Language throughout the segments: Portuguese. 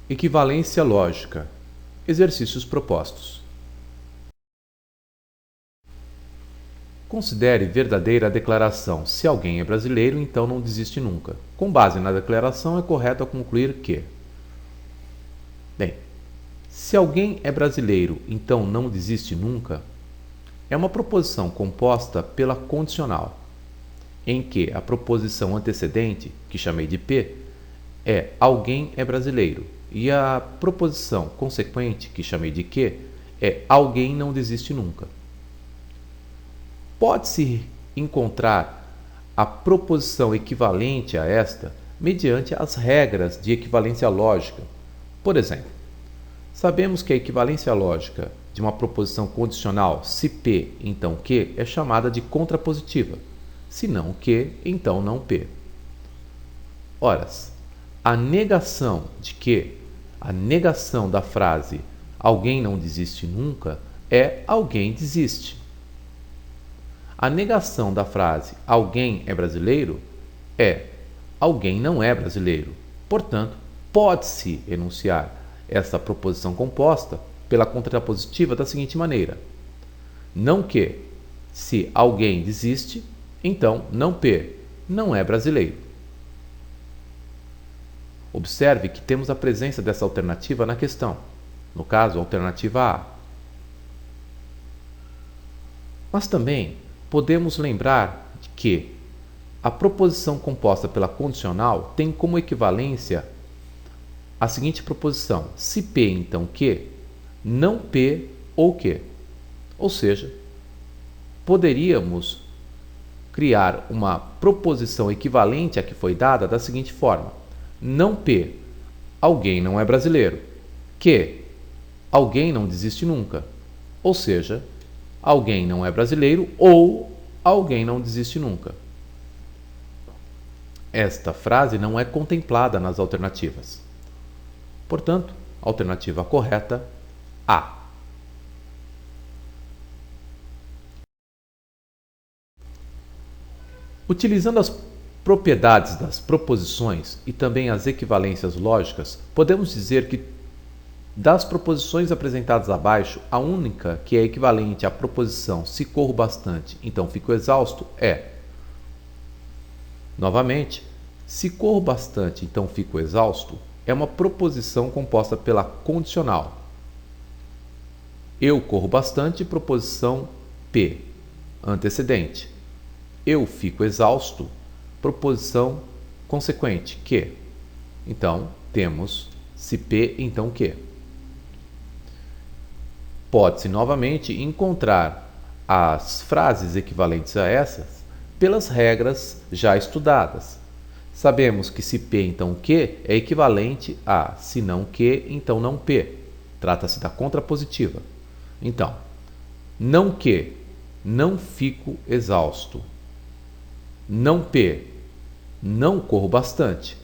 Equivalência lógica. Exercícios propostos. Considere verdadeira a declaração: se alguém é brasileiro, então não desiste nunca. Com base na declaração, é correto concluir que... Bem, se alguém é brasileiro, então não desiste nunca, é uma proposição composta pela condicional, em que a proposição antecedente, que chamei de P, é alguém é brasileiro, e a proposição consequente, que chamei de que, é alguém não desiste nunca. Pode-se encontrar a proposição equivalente a esta mediante as regras de equivalência lógica. Por exemplo, sabemos que a equivalência lógica de uma proposição condicional se P, então que, é chamada de contrapositiva, se não que, então não P. Ora, a negação de que, a negação da frase alguém não desiste nunca é alguém desiste. A negação da frase alguém é brasileiro é alguém não é brasileiro. Portanto, pode-se enunciar essa proposição composta pela contrapositiva da seguinte maneira: não que, se alguém desiste, então não P, não é brasileiro. Observe que temos a presença dessa alternativa na questão, no caso, a alternativa A. Mas também podemos lembrar de que a proposição composta pela condicional tem como equivalência a seguinte proposição: se P, então que, não P ou que. Ou seja, poderíamos criar uma proposição equivalente à que foi dada da seguinte forma: não P, alguém não é brasileiro, que, alguém não desiste nunca. Ou seja, alguém não é brasileiro ou alguém não desiste nunca. Esta frase não é contemplada nas alternativas. Portanto, alternativa correta, A. Utilizando as propriedades das proposições e também as equivalências lógicas, podemos dizer que das proposições apresentadas abaixo, a única que é equivalente à proposição se corro bastante, então fico exausto é, novamente, se corro bastante, então fico exausto, é uma proposição composta pela condicional. Eu corro bastante, proposição P, antecedente. Eu fico exausto, proposição consequente, que. Então, temos se P, então que. Pode-se novamente encontrar as frases equivalentes a essas pelas regras já estudadas. Sabemos que se P, então que, é equivalente a se não que, então não P. Trata-se da contrapositiva. Então, não que, não fico exausto. Não P, não corro bastante.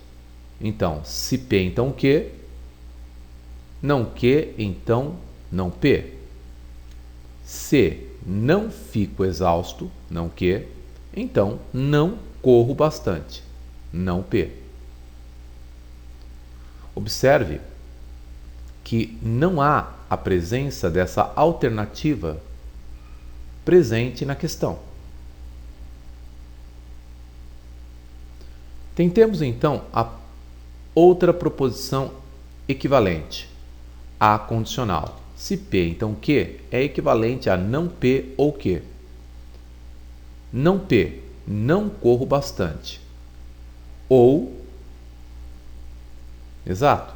Então, se P, então que, não que, então não P. Se não fico exausto, não que, então não corro bastante, não P. Observe que não há a presença dessa alternativa presente na questão. Tentemos então a outra proposição equivalente, a condicional. Se P, então que, é equivalente a não P ou que. Não P, não corro bastante. Ou, exato,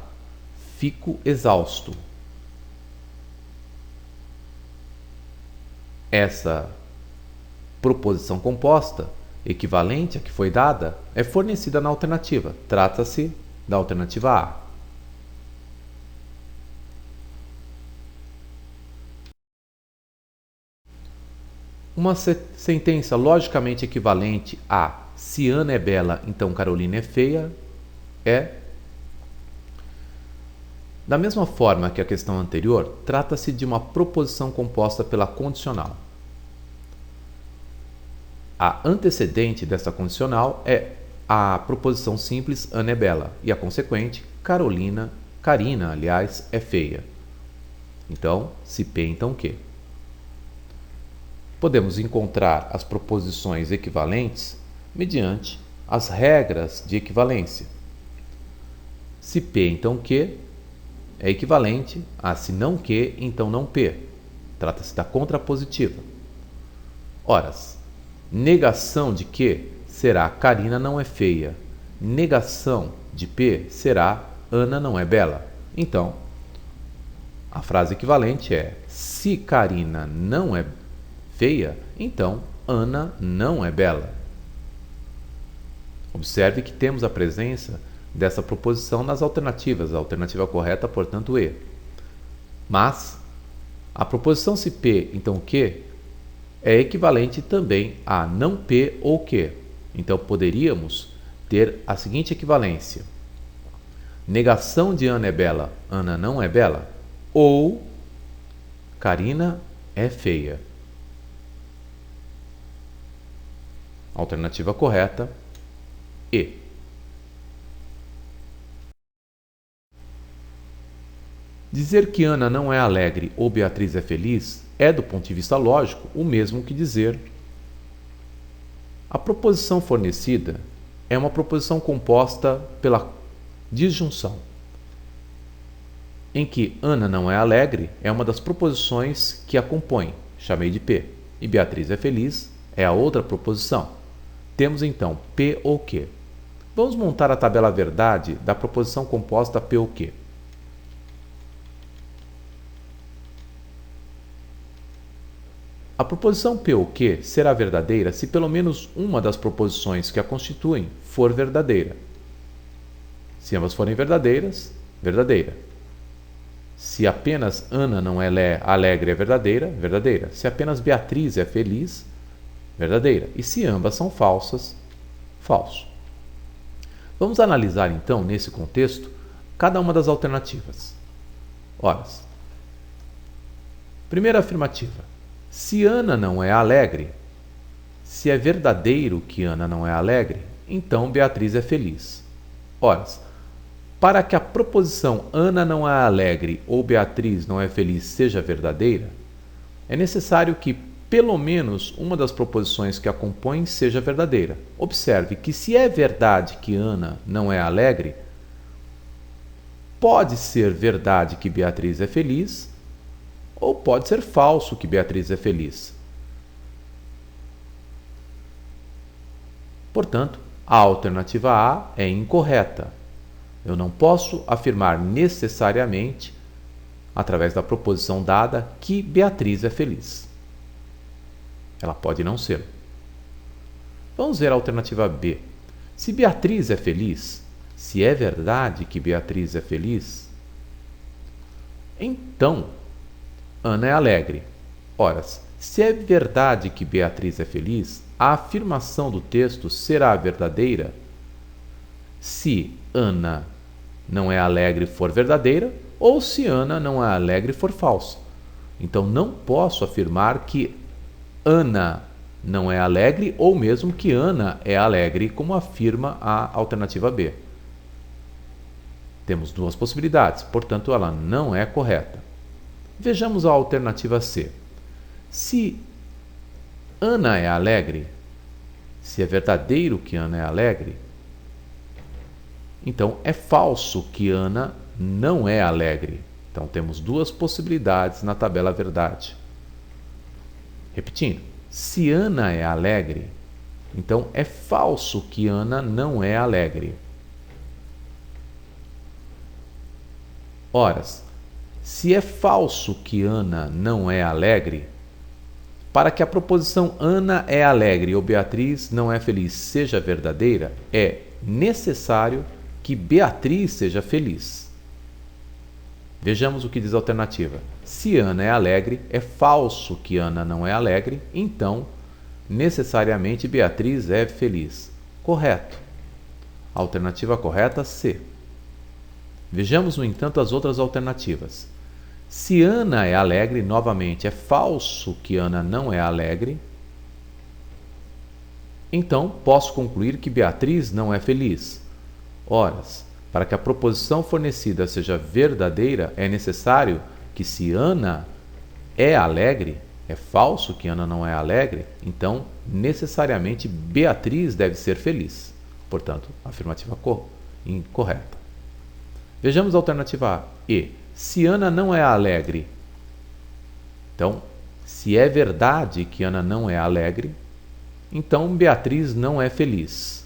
fico exausto. Essa proposição composta, equivalente à que foi dada, é fornecida na alternativa. Trata-se da alternativa A. Uma sentença logicamente equivalente a se Ana é bela, então Carolina é feia, é: da mesma forma que a questão anterior, trata-se de uma proposição composta pela condicional. A antecedente dessa condicional é a proposição simples Ana é bela e a consequente Carolina Karina, aliás, é feia. Então, se P, então Q. Podemos encontrar as proposições equivalentes mediante as regras de equivalência. Se P, então Q, é equivalente a se não Q, então não P. Trata-se da contrapositiva. Ora, negação de Q será Karina não é feia. Negação de P será Ana não é bela. Então, a frase equivalente é: se Karina não é feia, então Ana não é bela. Observe que temos a presença dessa proposição nas alternativas. A alternativa correta, portanto, E. Mas a proposição se P, então Q, é equivalente também a não P ou Q. Então, poderíamos ter a seguinte equivalência: negação de Ana é bela, Ana não é bela, ou Karina é feia. Alternativa correta, E. Dizer que Ana não é alegre ou Beatriz é feliz é, do ponto de vista lógico, o mesmo que dizer: a proposição fornecida é uma proposição composta pela disjunção, em que Ana não é alegre é uma das proposições que a compõem, chamei de P, e Beatriz é feliz é a outra proposição. Temos então P ou Q. Vamos montar a tabela verdade da proposição composta P ou Q. A proposição P ou Q será verdadeira se pelo menos uma das proposições que a constituem for verdadeira. Se ambas forem verdadeiras, verdadeira. Se apenas Ana não é alegre é verdadeira, verdadeira. Se apenas Beatriz é feliz, verdadeira. E se ambas são falsas, falso. Vamos analisar então, nesse contexto, cada uma das alternativas. Ora, primeira afirmativa: se Ana não é alegre, se é verdadeiro que Ana não é alegre, então Beatriz é feliz. Ora, para que a proposição Ana não é alegre ou Beatriz não é feliz seja verdadeira, é necessário que pelo menos uma das proposições que a compõem seja verdadeira. Observe que se é verdade que Ana não é alegre, pode ser verdade que Beatriz é feliz, ou pode ser falso que Beatriz é feliz. Portanto, a alternativa A é incorreta. Eu não posso afirmar necessariamente, através da proposição dada, que Beatriz é feliz. Ela pode não ser. Vamos ver a alternativa B. Se Beatriz é feliz, se é verdade que Beatriz é feliz, então Ana é alegre. Ora, se é verdade que Beatriz é feliz, a afirmação do texto será verdadeira se Ana não é alegre for verdadeira ou se Ana não é alegre for falsa. Então, não posso afirmar que Ana não é alegre ou mesmo que Ana é alegre, como afirma a alternativa B. Temos duas possibilidades, portanto, ela não é correta. Vejamos a alternativa C. Se Ana é alegre, se é verdadeiro que Ana é alegre, então é falso que Ana não é alegre. Então temos duas possibilidades na tabela verdade. Repetindo, se Ana é alegre, então é falso que Ana não é alegre. Ora, se é falso que Ana não é alegre, para que a proposição Ana é alegre ou Beatriz não é feliz seja verdadeira, é necessário que Beatriz seja feliz. Vejamos o que diz a alternativa. Se Ana é alegre, é falso que Ana não é alegre, então, necessariamente, Beatriz é feliz. Correto. Alternativa correta, C. Vejamos, no entanto, as outras alternativas. Se Ana é alegre, novamente, é falso que Ana não é alegre, então posso concluir que Beatriz não é feliz. Ora, Para que a proposição fornecida seja verdadeira, é necessário que, se Ana é alegre, é falso que Ana não é alegre, então necessariamente Beatriz deve ser feliz. Portanto, afirmativa incorreta. Vejamos a alternativa A. E. Se Ana não é alegre, então, se é verdade que Ana não é alegre, então Beatriz não é feliz.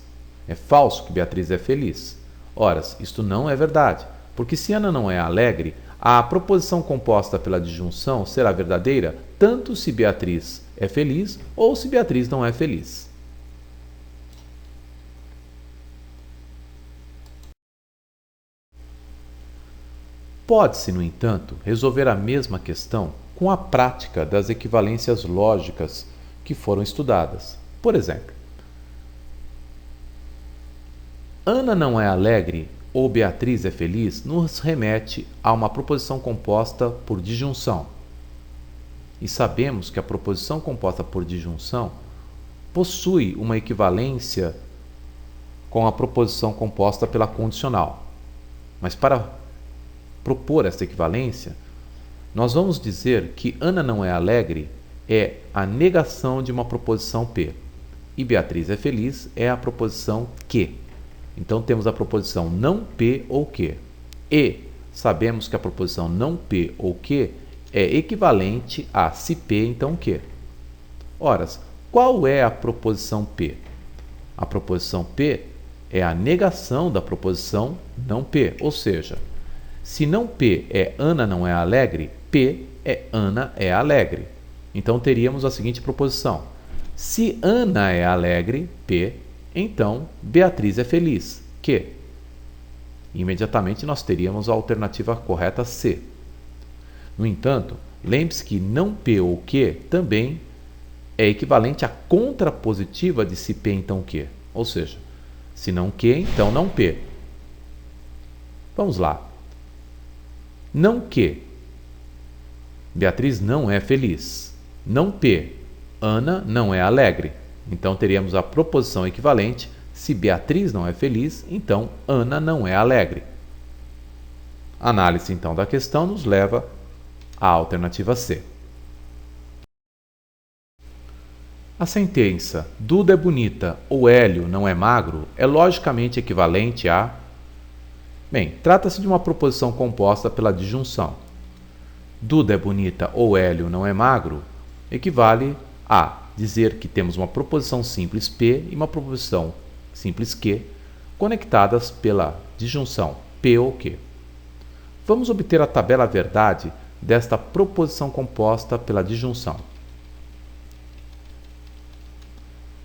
É falso que Beatriz é feliz. Ora, isto não é verdade, porque se Ana não é alegre, a proposição composta pela disjunção será verdadeira tanto se Beatriz é feliz ou se Beatriz não é feliz. Pode-se, no entanto, resolver a mesma questão com a prática das equivalências lógicas que foram estudadas. Por exemplo, Ana não é alegre ou Beatriz é feliz nos remete a uma proposição composta por disjunção. E sabemos que a proposição composta por disjunção possui uma equivalência com a proposição composta pela condicional. Mas para propor essa equivalência, nós vamos dizer que Ana não é alegre é a negação de uma proposição P e Beatriz é feliz é a proposição que. Então temos a proposição não P ou que. E sabemos que a proposição não P ou que é equivalente a se P, então que. Ora, qual é a proposição P? A proposição P é a negação da proposição não P, ou seja, se não P é Ana não é alegre, P é Ana é alegre. Então teríamos a seguinte proposição: se Ana é alegre, P, então Beatriz é feliz, que. Imediatamente nós teríamos a alternativa correta C. No entanto, lembre-se que não P ou que também é equivalente à contrapositiva de se P então que. Ou seja, se não que, então não P. Vamos lá. Não que. Beatriz não é feliz. Não P. Ana não é alegre. Então teríamos a proposição equivalente: se Beatriz não é feliz, então Ana não é alegre. A análise então da questão nos leva à alternativa C. A sentença Duda é bonita ou Hélio não é magro é logicamente equivalente a... Bem, trata-se de uma proposição composta pela disjunção. Duda é bonita ou Hélio não é magro equivale a dizer que temos uma proposição simples P e uma proposição simples que conectadas pela disjunção P ou que. Vamos obter a tabela verdade desta proposição composta pela disjunção.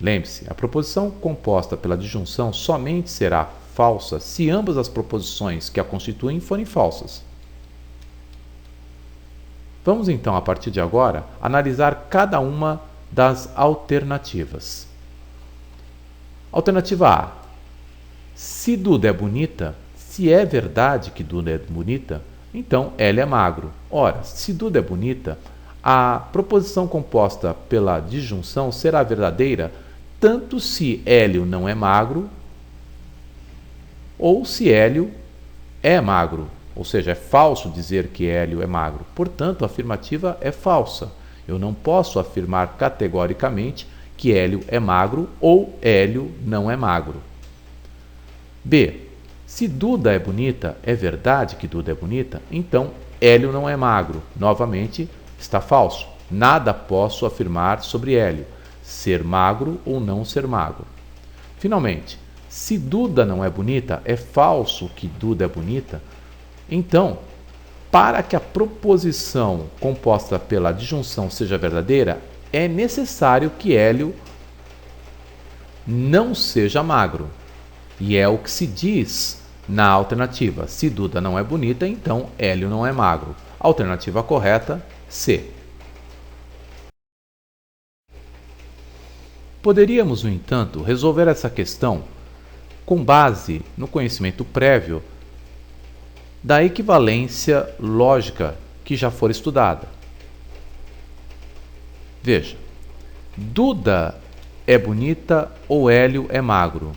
Lembre-se, a proposição composta pela disjunção somente será falsa se ambas as proposições que a constituem forem falsas. Vamos então, a partir de agora, analisar cada uma das alternativas. Alternativa A. Se Duda é bonita, se é verdade que Duda é bonita, então Hélio é magro. Ora, se Duda é bonita, a proposição composta pela disjunção será verdadeira tanto se Hélio não é magro ou se Hélio é magro. Ou seja, é falso dizer que Hélio é magro. Portanto, a afirmativa é falsa. Eu não posso afirmar categoricamente que Hélio é magro ou Hélio não é magro. B. Se Duda é bonita, é verdade que Duda é bonita, então Hélio não é magro. Novamente, está falso. Nada posso afirmar sobre Hélio, ser magro ou não ser magro. Finalmente, se Duda não é bonita, é falso que Duda é bonita, então, para que a proposição composta pela disjunção seja verdadeira, é necessário que Hélio não seja magro. E é o que se diz na alternativa. Se Duda não é bonita, então Hélio não é magro. Alternativa correta, C. Poderíamos, no entanto, resolver essa questão com base no conhecimento prévio da equivalência lógica que já for estudada. Veja, Duda é bonita ou Hélio é magro?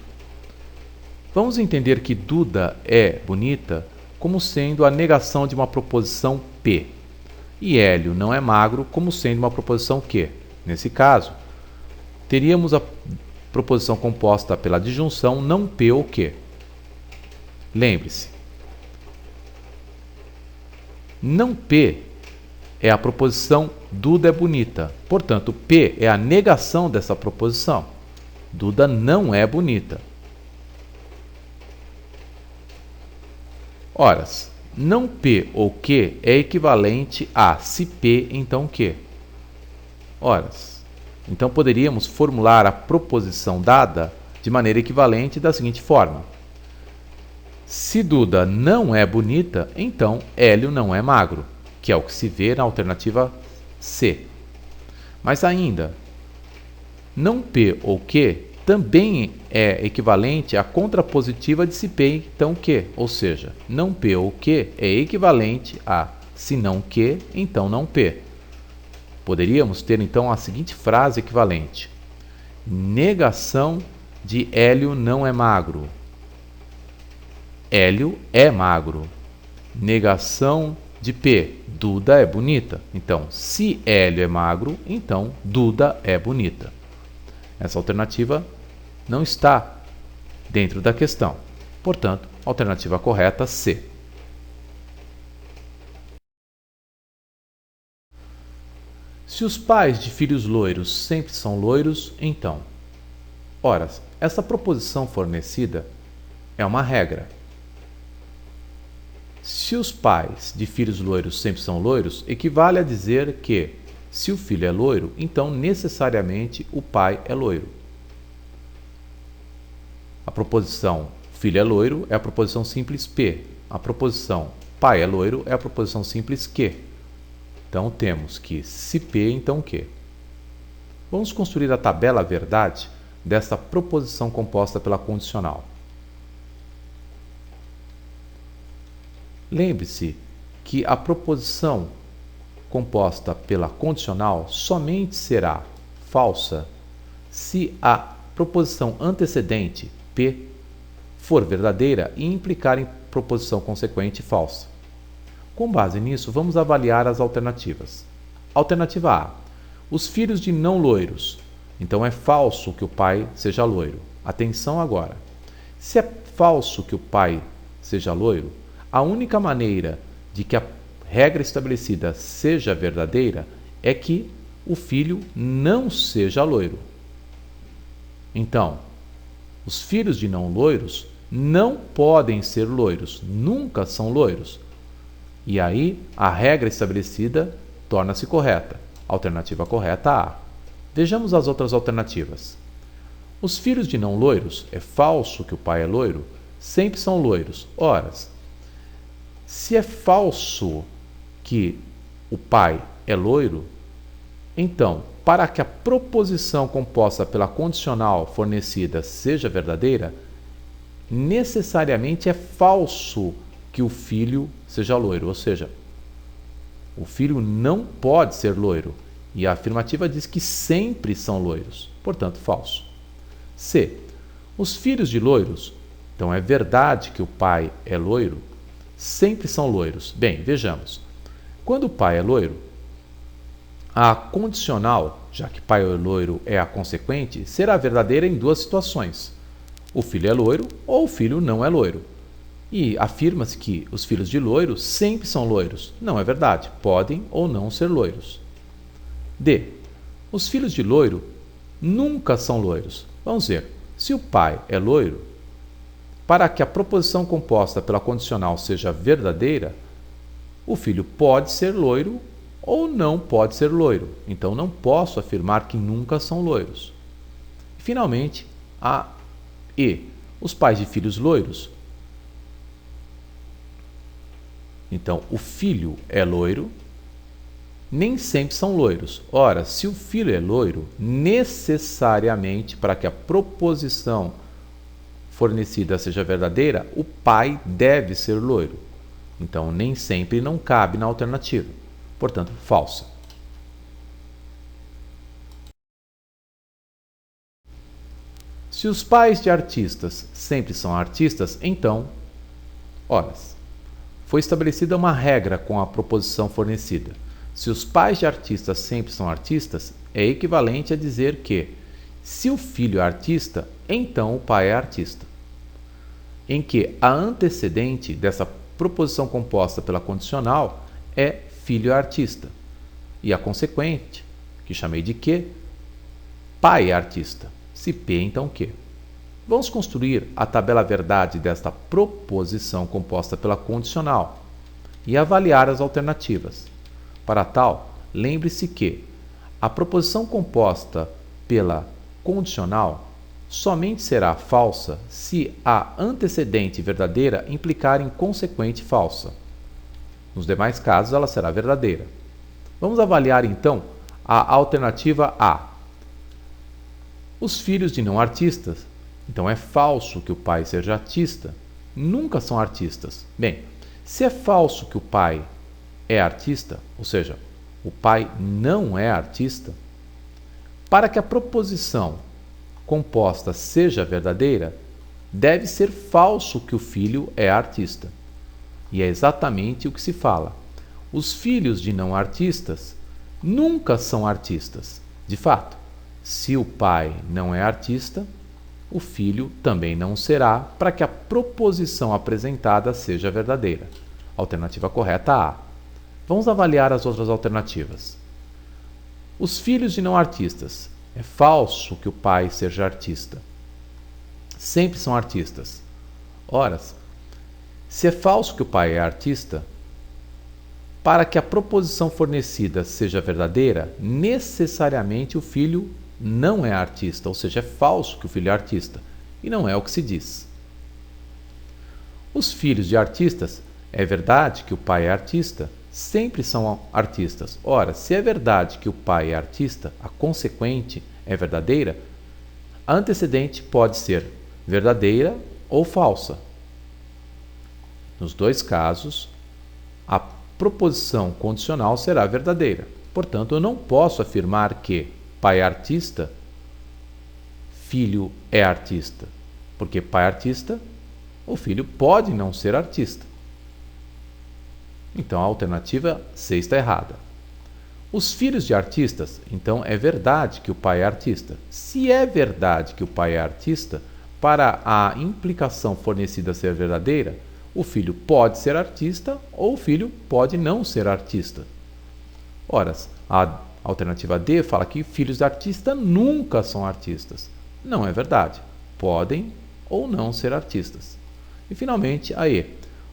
Vamos entender que Duda é bonita como sendo a negação de uma proposição P e Hélio não é magro como sendo uma proposição Q. Nesse caso, teríamos a proposição composta pela disjunção não P ou Q. Lembre-se, não P é a proposição Duda é bonita. Portanto, P é a negação dessa proposição. Duda não é bonita. Ora, não P ou Q é equivalente a se P, então Q. Ora, então poderíamos formular a proposição dada de maneira equivalente da seguinte forma: se Duda não é bonita, então Hélio não é magro, que é o que se vê na alternativa C. Mas ainda, não P ou Q também é equivalente à contrapositiva de se P, então Q, ou seja, não P ou Q é equivalente a se não Q, então não P. Poderíamos ter então a seguinte frase equivalente: negação de Hélio não é magro. Hélio é magro. Negação de P, Duda é bonita. Então, se Hélio é magro, então Duda é bonita. Essa alternativa não está dentro da questão. Portanto, alternativa correta C. Se os pais de filhos loiros sempre são loiros, então. Ora, essa proposição fornecida é uma regra. Se os pais de filhos loiros sempre são loiros, equivale a dizer que, se o filho é loiro, então necessariamente o pai é loiro. A proposição filho é loiro é a proposição simples P. A proposição pai é loiro é a proposição simples Q. Então temos que se P, então Q. Vamos construir a tabela verdade dessa proposição composta pela condicional. Lembre-se que a proposição composta pela condicional somente será falsa se a proposição antecedente, P, for verdadeira e implicar em proposição consequente falsa. Com base nisso, vamos avaliar as alternativas. Alternativa A: os filhos de não loiros. Então é falso que o pai seja loiro. Atenção agora. Se é falso que o pai seja loiro, a única maneira de que a regra estabelecida seja verdadeira é que o filho não seja loiro. Então, os filhos de não loiros não podem ser loiros, nunca são loiros. E aí a regra estabelecida torna-se correta. Alternativa correta A. Vejamos as outras alternativas. Os filhos de não loiros, é falso que o pai é loiro, sempre são loiros. Ora, se é falso que o pai é loiro, então, para que a proposição composta pela condicional fornecida seja verdadeira, necessariamente é falso que o filho seja loiro, ou seja, o filho não pode ser loiro, e a afirmativa diz que sempre são loiros, portanto, falso. C. Os filhos de loiros, então é verdade que o pai é loiro, sempre são loiros. Bem, vejamos. Quando o pai é loiro, a condicional, já que pai é loiro é a consequente, será verdadeira em duas situações. O filho é loiro ou o filho não é loiro. E afirma-se que os filhos de loiro sempre são loiros. Não é verdade, podem ou não ser loiros. D. Os filhos de loiro nunca são loiros. Vamos ver, se o pai é loiro, para que a proposição composta pela condicional seja verdadeira, o filho pode ser loiro ou não pode ser loiro. Então não posso afirmar que nunca são loiros. Finalmente, a E. Os pais de filhos loiros. Então, o filho é loiro, nem sempre são loiros. Ora, se o filho é loiro, necessariamente, para que a proposição fornecida seja verdadeira, o pai deve ser loiro. Então, nem sempre não cabe na alternativa. Portanto, falsa. Se os pais de artistas sempre são artistas, então, horas. Foi estabelecida uma regra com a proposição fornecida. Se os pais de artistas sempre são artistas, é equivalente a dizer que, se o filho é artista, então o pai é artista. Em que a antecedente dessa proposição composta pela condicional é filho é artista. E a consequente, que chamei de que, pai é artista. Se P, então que. Vamos construir a tabela verdade desta proposição composta pela condicional e avaliar as alternativas. Para tal, lembre-se que a proposição composta pela condicional somente será falsa se a antecedente verdadeira implicar em consequente falsa. Nos demais casos, ela será verdadeira. Vamos avaliar então a alternativa A. Os filhos de não artistas. Então é falso que o pai seja artista. Nunca são artistas. Bem, se é falso que o pai é artista, ou seja, o pai não é artista, para que a proposição composta seja verdadeira, deve ser falso que o filho é artista. E é exatamente o que se fala. Os filhos de não artistas nunca são artistas. De fato, se o pai não é artista, o filho também não será, para que a proposição apresentada seja verdadeira. Alternativa correta A. Vamos avaliar as outras alternativas. Os filhos de não artistas. É falso que o pai seja artista. Sempre são artistas. Ora, se é falso que o pai é artista, para que a proposição fornecida seja verdadeira, necessariamente o filho não é artista, ou seja, é falso que o filho é artista, e não é o que se diz. Os filhos de artistas, é verdade que o pai é artista, sempre são artistas. Ora, se é verdade que o pai é artista, a consequente é verdadeira, a antecedente pode ser verdadeira ou falsa. Nos dois casos, a proposição condicional será verdadeira. Portanto, eu não posso afirmar que pai é artista, filho é artista. Porque pai é artista, o filho pode não ser artista. Então a alternativa C está errada. Os filhos de artistas, então é verdade que o pai é artista. Se é verdade que o pai é artista, para a implicação fornecida ser verdadeira, o filho pode ser artista ou o filho pode não ser artista. Ora, a alternativa D fala que filhos de artista nunca são artistas. Não é verdade. Podem ou não ser artistas. E finalmente a E.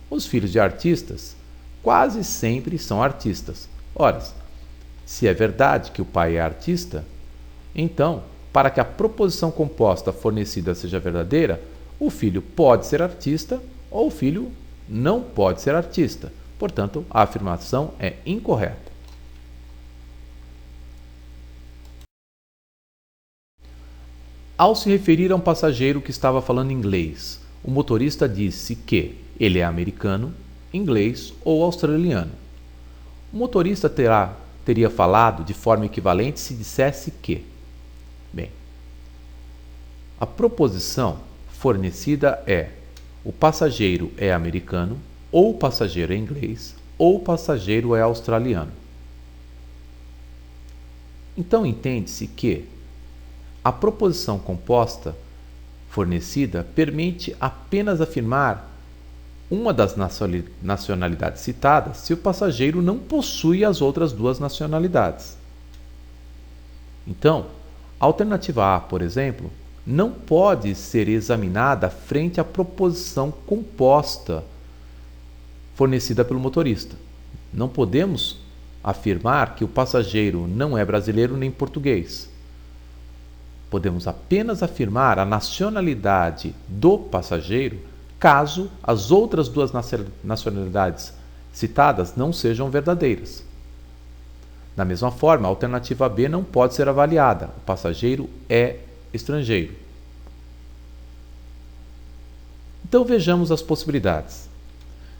Os filhos de artistas quase sempre são artistas. Ora, se é verdade que o pai é artista, então, para que a proposição composta fornecida seja verdadeira, o filho pode ser artista ou o filho não pode ser artista. Portanto, a afirmação é incorreta. Ao se referir a um passageiro que estava falando inglês, o motorista disse que ele é americano, inglês ou australiano. O motorista teria falado de forma equivalente se dissesse que. Bem, a proposição fornecida é: o passageiro é americano, ou o passageiro é inglês, ou o passageiro é australiano. Então entende-se que a proposição composta fornecida permite apenas afirmar uma das nacionalidades citadas se o passageiro não possui as outras duas nacionalidades. Então, a alternativa A, por exemplo, não pode ser examinada frente à proposição composta fornecida pelo motorista. Não podemos afirmar que o passageiro não é brasileiro nem português. Podemos apenas afirmar a nacionalidade do passageiro caso as outras duas nacionalidades citadas não sejam verdadeiras. Da mesma forma, a alternativa B não pode ser avaliada. O passageiro é estrangeiro. Então vejamos as possibilidades.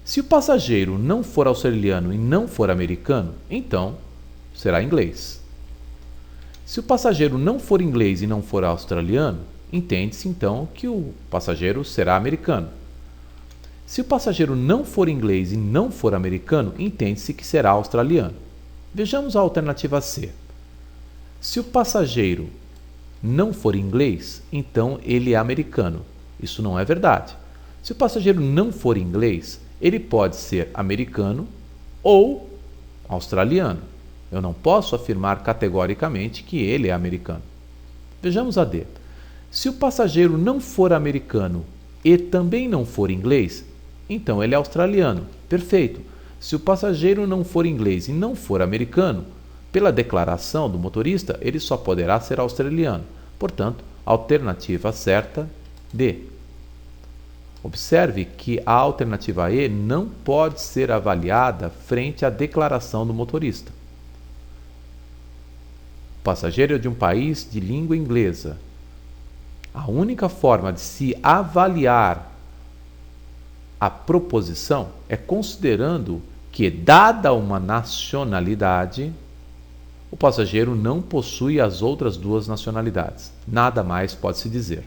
Se o passageiro não for australiano e não for americano, então será inglês. Se o passageiro não for inglês e não for australiano, entende-se então que o passageiro será americano. Se o passageiro não for inglês e não for americano, entende-se que será australiano. Vejamos a alternativa C. Se o passageiro não for inglês, então ele é americano. Isso não é verdade. Se o passageiro não for inglês, ele pode ser americano ou australiano. Eu não posso afirmar categoricamente que ele é americano. Vejamos a D. Se o passageiro não for americano e também não for inglês, então ele é australiano. Perfeito. Se o passageiro não for inglês e não for americano, pela declaração do motorista, ele só poderá ser australiano. Portanto, alternativa certa, D. Observe que a alternativa E não pode ser avaliada frente à declaração do motorista. O passageiro é de um país de língua inglesa. A única forma de se avaliar a proposição é considerando que, dada uma nacionalidade, o passageiro não possui as outras duas nacionalidades. Nada mais pode se dizer.